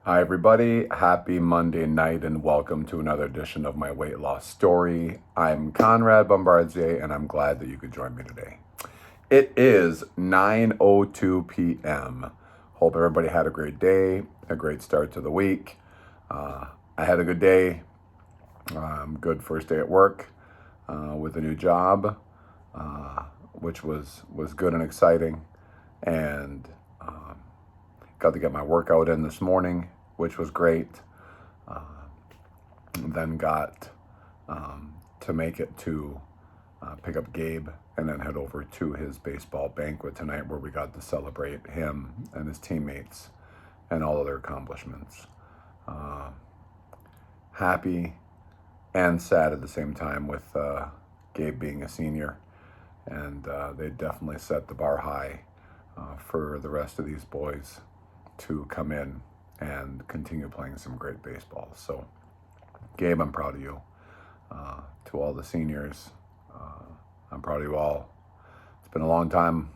Hi everybody, happy Monday night and welcome to another edition of my weight loss story. I'm Conrad Bombardier and I'm glad that you could join me today. It is 9:02 p.m. Hope everybody had a great day, a great start to the week. I had a good day, good first day at work with a new job, which was good and exciting. And got to get my workout in this morning, which was great. Then got to make it to pick up Gabe and then head over to his baseball banquet tonight where we got to celebrate him and his teammates and all of their accomplishments. Happy and sad at the same time with Gabe being a senior. And they definitely set the bar high for the rest of these boys to come in and continue playing some great baseball. So, Gabe, I'm proud of you. To all the seniors, I'm proud of you all. It's been a long time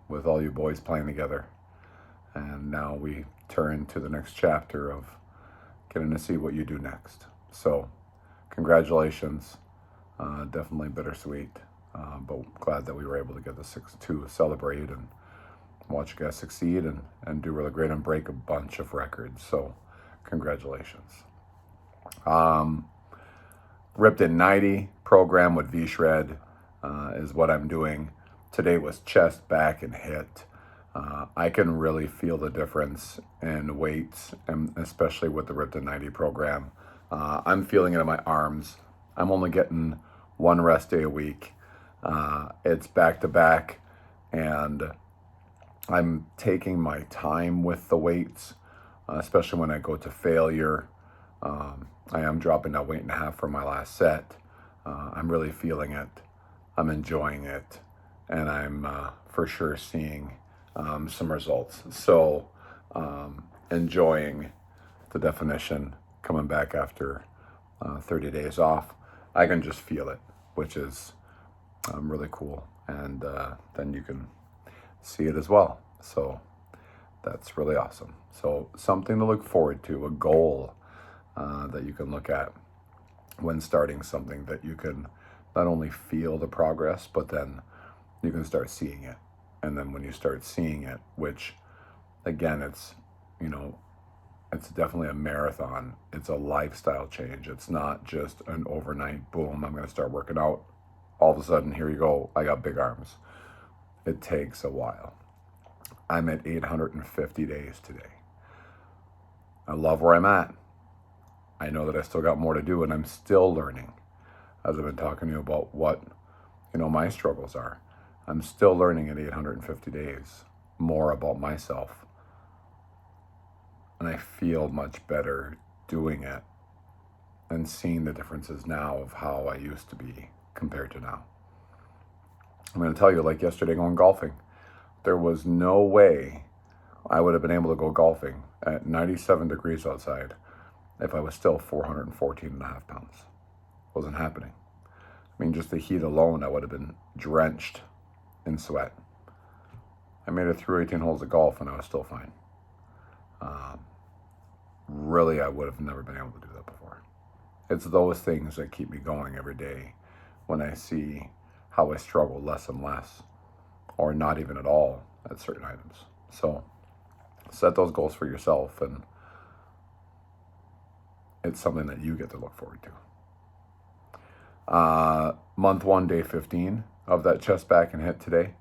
with all you boys playing together. And now we turn to the next chapter of getting to see what you do next. So, congratulations. Definitely bittersweet. But glad that we were able to get to celebrate and watch you guys succeed and do really great and break a bunch of records. So congratulations. Ripped in 90 program with VShred is what I'm doing. Today was chest, back, and HIIT. I can really feel the difference in weights, and especially with the Ripped in 90 program. I'm feeling it in my arms. I'm only getting one rest day a week. It's back to back, and I'm taking my time with the weights, especially when I go to failure. I am dropping that weight and a half for my last set. I'm really feeling it. I'm enjoying it. And I'm for sure seeing some results. So enjoying the definition coming back after 30 days off. I can just feel it, which is really cool. And then you can see it as well. So that's really awesome. So something to look forward to, a goal that you can look at when starting something, that you can not only feel the progress, but then you can start seeing it. And then when you start seeing it, which again, it's definitely a marathon. It's a lifestyle change. It's not just an overnight, boom, I'm going to start working out. All of a sudden, here you go, I got big arms. It takes a while. I'm at 850 days today. I love where I'm at. I know that I still got more to do, and I'm still learning. As I've been talking to you about what, my struggles are. I'm still learning at 850 days more about myself. And I feel much better doing it and seeing the differences now of how I used to be compared to now. I'm going to tell you, like yesterday going golfing, there was no way I would have been able to go golfing at 97 degrees outside if I was still 414 and a half pounds. Wasn't happening. I mean, just the heat alone, I would have been drenched in sweat. I made it through 18 holes of golf and I was still fine. Really, I would have never been able to do that before. It's those things that keep me going every day when I see how I struggle less and less, or not even at all at certain items. So set those goals for yourself, and it's something that you get to look forward to. Month 1, day 15 of that chest, back, and HIIT today.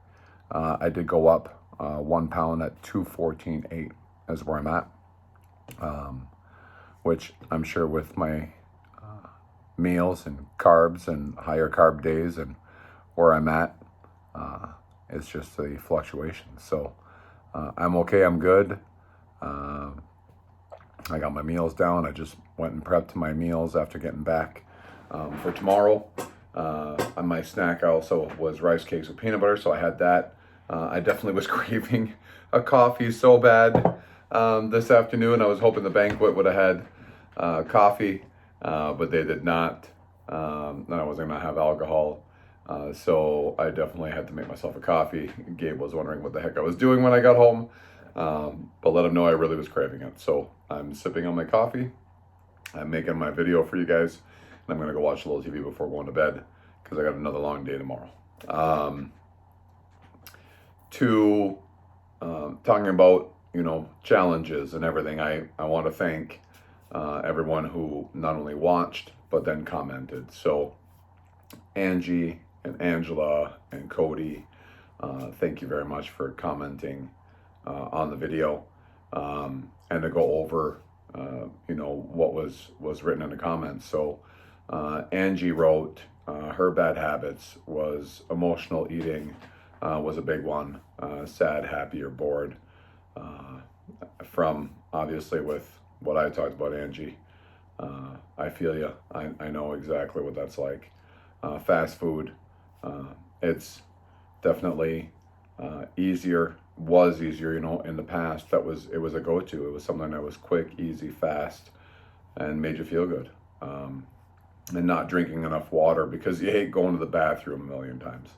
I did go up 1 pound at 214.8 is where I'm at, which I'm sure with my meals and carbs and higher carb days and where I'm at, it's just the fluctuation. So I'm okay, I'm good. I got my meals down. I just went and prepped my meals after getting back for tomorrow. On my snack, I also was rice cakes with peanut butter, so I had that. I definitely was craving a coffee so bad this afternoon. I was hoping the banquet would have had coffee, but they did not. And I wasn't going to have alcohol. So I definitely had to make myself a coffee. Gabe was wondering what the heck I was doing when I got home. But let him know I really was craving it. So I'm sipping on my coffee. I'm making my video for you guys. And I'm going to go watch a little TV before going to bed because I got another long day tomorrow. Talking about, challenges and everything, I want to thank everyone who not only watched, but then commented. So Angie and Angela and Cody, thank you very much for commenting on the video, and to go over, what was written in the comments. So Angie wrote, her bad habits was emotional eating, was a big one, sad, happy, or bored. From obviously with what I talked about, Angie, I feel you. I know exactly what that's like. Fast food, it's definitely was easier, in the past. It was a go-to. It was something that was quick, easy, fast, and made you feel good. And not drinking enough water because you hate going to the bathroom a million times.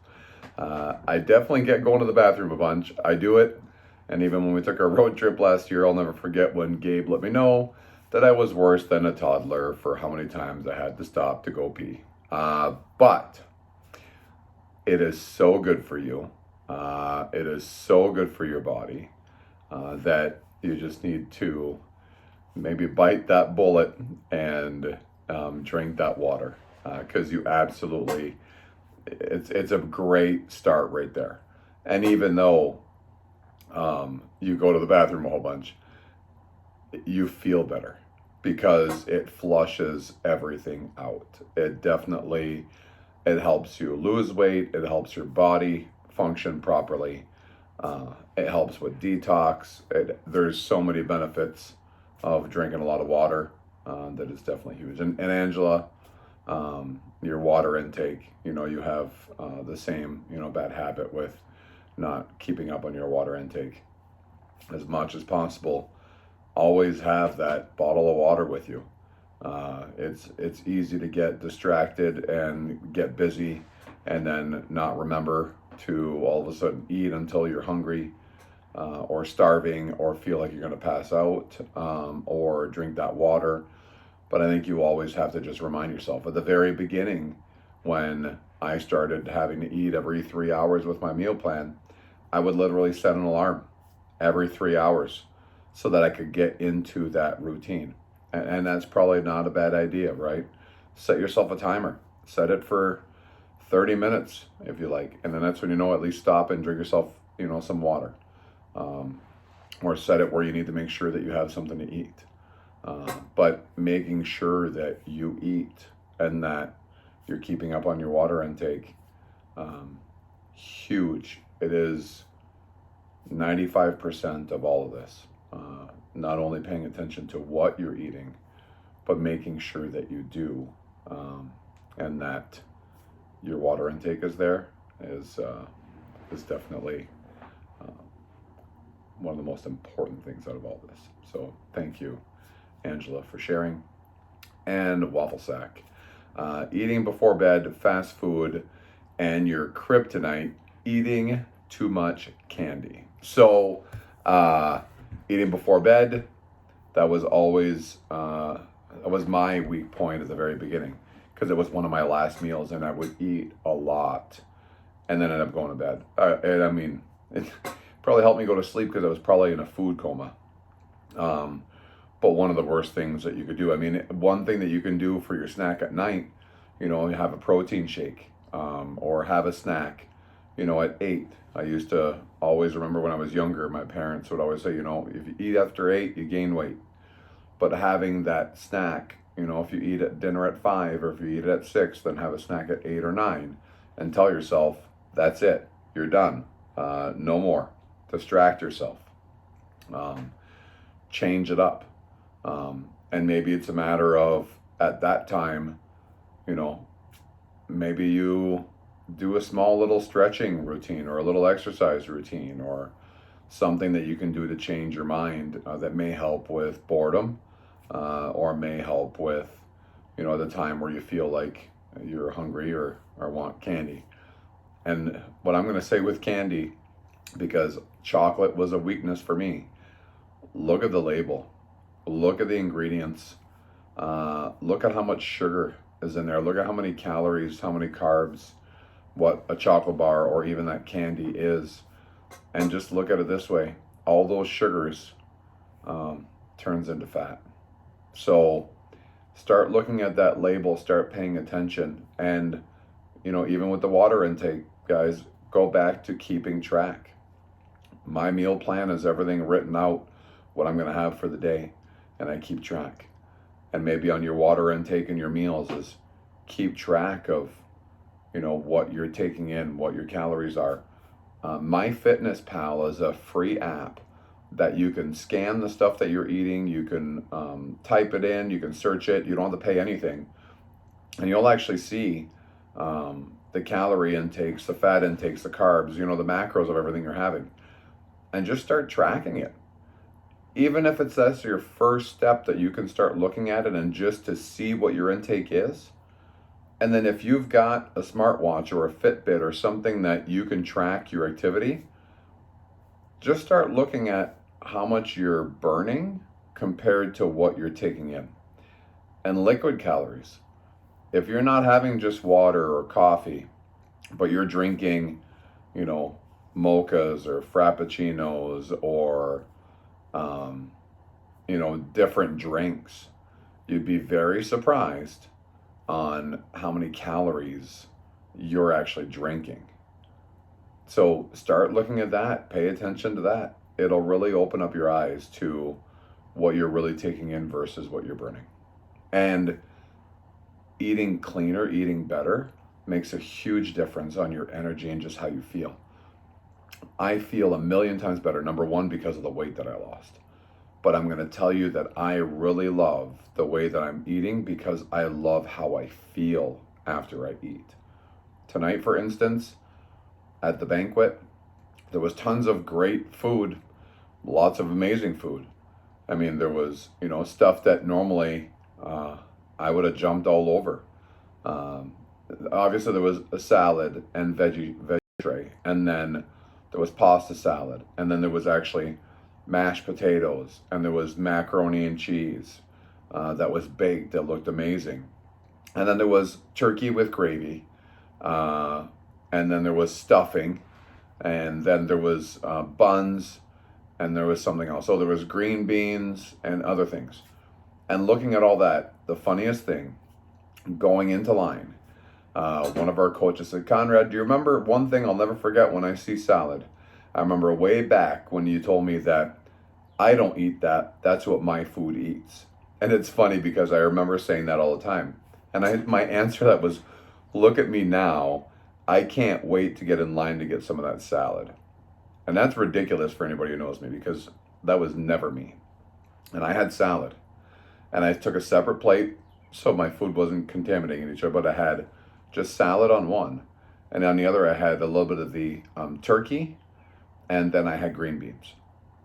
I definitely get going to the bathroom a bunch. I do it. And even when we took our road trip last year, I'll never forget when Gabe let me know that I was worse than a toddler for how many times I had to stop to go pee. But it is so good for you. It is so good for your body that you just need to maybe bite that bullet and drink that water, because you absolutely, it's a great start right there. And even though you go to the bathroom a whole bunch, you feel better because it flushes everything out. It helps you lose weight. It helps your body function properly. It helps with detox. There's so many benefits of drinking a lot of water that is definitely huge. And Angela, your water intake, you have the same, bad habit with not keeping up on your water intake as much as possible. Always have that bottle of water with you. It's easy to get distracted and get busy and then not remember to all of a sudden eat until you're hungry, or starving, or feel like you're going to pass out, or drink that water. But I think you always have to just remind yourself. At the very beginning, when I started having to eat every 3 hours with my meal plan, I would literally set an alarm every 3 hours so that I could get into that routine. And that's probably not a bad idea, right? Set yourself a timer. Set it for 30 minutes if you like. And then that's when at least stop and drink yourself, some water. Or set it where you need to make sure that you have something to eat. But making sure that you eat and that you're keeping up on your water intake, huge. It is 95% of all of this. Not only paying attention to what you're eating, but making sure that you do, and that your water intake is there is definitely one of the most important things out of all this. So thank you, Angela, for sharing. And Waffle Sack, eating before bed, fast food, and your kryptonite, eating too much candy. So eating before bed, that was always that was my weak point at the very beginning, because it was one of my last meals and I would eat a lot and then end up going to bed. It probably helped me go to sleep because I was probably in a food coma. But one of the worst things that you could do, one thing that you can do for your snack at night, you have a protein shake, or have a snack, at 8. I used to always remember when I was younger, my parents would always say, if you eat after 8, you gain weight. But having that snack, if you eat at dinner at 5, or if you eat it at 6, then have a snack at 8 or 9 and tell yourself, that's it, you're done, no more. Distract yourself, change it up. And maybe it's a matter of, at that time, maybe you do a small little stretching routine or a little exercise routine or something that you can do to change your mind, that may help with boredom, or may help with, the time where you feel like you're hungry or want candy. And what I'm going to say with candy because chocolate was a weakness for me. Look at the label. Look at the ingredients. Look at how much sugar is in there. Look at how many calories, how many carbs, what a chocolate bar or even that candy is. And just look at it this way. All those sugars turns into fat. So start looking at that label, start paying attention. And, you know, even with the water intake, guys, go back to keeping track. My meal plan is everything written out, what I'm going to have for the day, and I keep track. And maybe on your water intake and your meals is keep track of, you know, what you're taking in, what your calories are. MyFitnessPal is a free app that you can scan the stuff that you're eating. You can type it in, you can search it. You don't have to pay anything. And you'll actually see the calorie intakes, the fat intakes, the carbs, you know, the macros of everything you're having. And just start tracking it. Even if it's that's your first step that you can start looking at it and just to see what your intake is. And then if you've got a smartwatch or a Fitbit or something that you can track your activity, just start looking at how much you're burning compared to what you're taking in. And liquid calories. If you're not having just water or coffee, but you're drinking, you know, mochas or frappuccinos or, you know, different drinks, you'd be very surprised on how many calories you're actually drinking. So start looking at that, pay attention to that. It'll really open up your eyes to what you're really taking in versus what you're burning. And eating cleaner, eating better makes a huge difference on your energy and just how you feel. I feel a million times better, number one, because of the weight that I lost. But I'm going to tell you that I really love the way that I'm eating because I love how I feel after I eat. Tonight, for instance, at the banquet, there was tons of great food, lots of amazing food. I mean, there was, you know, stuff that normally I would have jumped all over. Obviously, there was a salad and veggie tray, and then there was pasta salad, and then there was actually mashed potatoes, and there was macaroni and cheese that was baked that looked amazing. And then there was turkey with gravy, and then there was stuffing, and then there was buns, and there was something else. So there was green beans and other things. And looking at all that, the funniest thing, going into line, one of our coaches said, Conrad, do you remember one thing I'll never forget when I see salad? I remember way back when you told me that I don't eat that. That's what my food eats. And it's funny because I remember saying that all the time. And my answer to that was, look at me now. I can't wait to get in line to get some of that salad. And that's ridiculous for anybody who knows me because that was never me. And I had salad. And I took a separate plate so my food wasn't contaminating each other, but I had just salad on one. And on the other, I had a little bit of the turkey, and then I had green beans.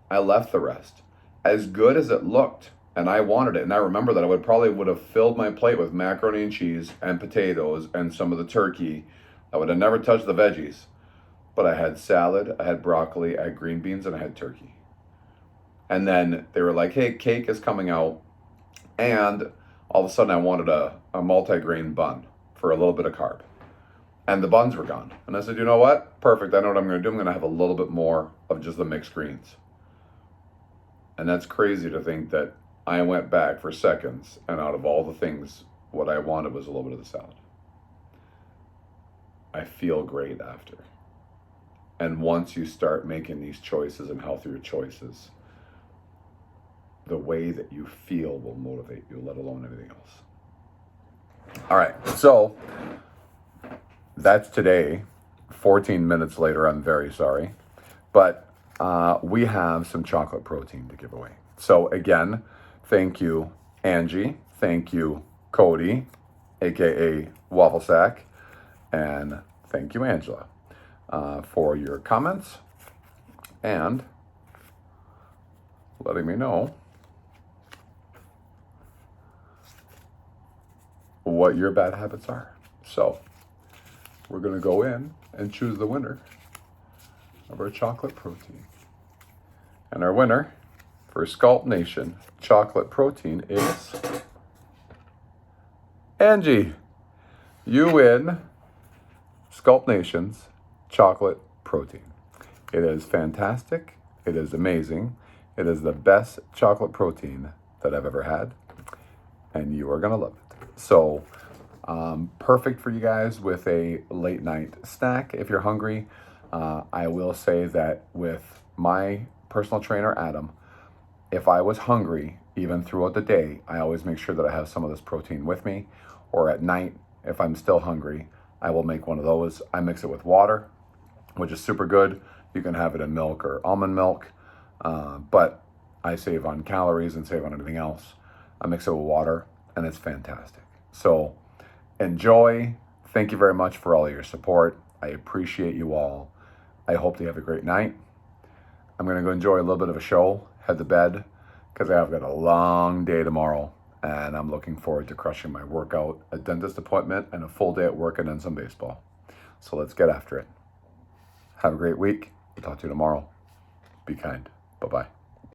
I left the rest. As good as it looked, and I wanted it, and I remember that I would have filled my plate with macaroni and cheese and potatoes and some of the turkey. I would have never touched the veggies. But I had salad, I had broccoli, I had green beans, and I had turkey. And then they were like, hey, cake is coming out. And all of a sudden I wanted a multi-grain bun for a little bit of carb. And the buns were gone. And I said, you know what? Perfect. I know what I'm going to do. I'm going to have a little bit more of just the mixed greens. And that's crazy to think that I went back for seconds, and out of all the things, what I wanted was a little bit of the salad. I feel great after. And once you start making these choices and healthier choices, the way that you feel will motivate you, let alone anything else. All right, so that's today. 14 minutes later, I'm very sorry. But we have some chocolate protein to give away. So again, thank you, Angie. Thank you, Cody, aka Waffle Sack. And thank you, Angela, for your comments and letting me know what your bad habits are. So we're going to go in and choose the winner of our chocolate protein. And our winner for Sculptnation chocolate protein is Angie. You win Sculptnation's chocolate protein. It is fantastic. It is amazing. It is the best chocolate protein that I've ever had, and you are gonna love it. So perfect for you guys with a late night snack if you're hungry. I will say that with my personal trainer, Adam, if I was hungry, even throughout the day, I always make sure that I have some of this protein with me. Or at night, if I'm still hungry, I will make one of those. I mix it with water, which is super good. You can have it in milk or almond milk, but I save on calories and save on anything else. I mix it with water, and it's fantastic. So enjoy. Thank you very much for all your support. I appreciate you all. I hope you have a great night. I'm going to go enjoy a little bit of a show, head to bed, because I've got a long day tomorrow, and I'm looking forward to crushing my workout, a dentist appointment, and a full day at work, and then some baseball. So let's get after it. Have a great week. Talk to you tomorrow. Be kind. Bye-bye.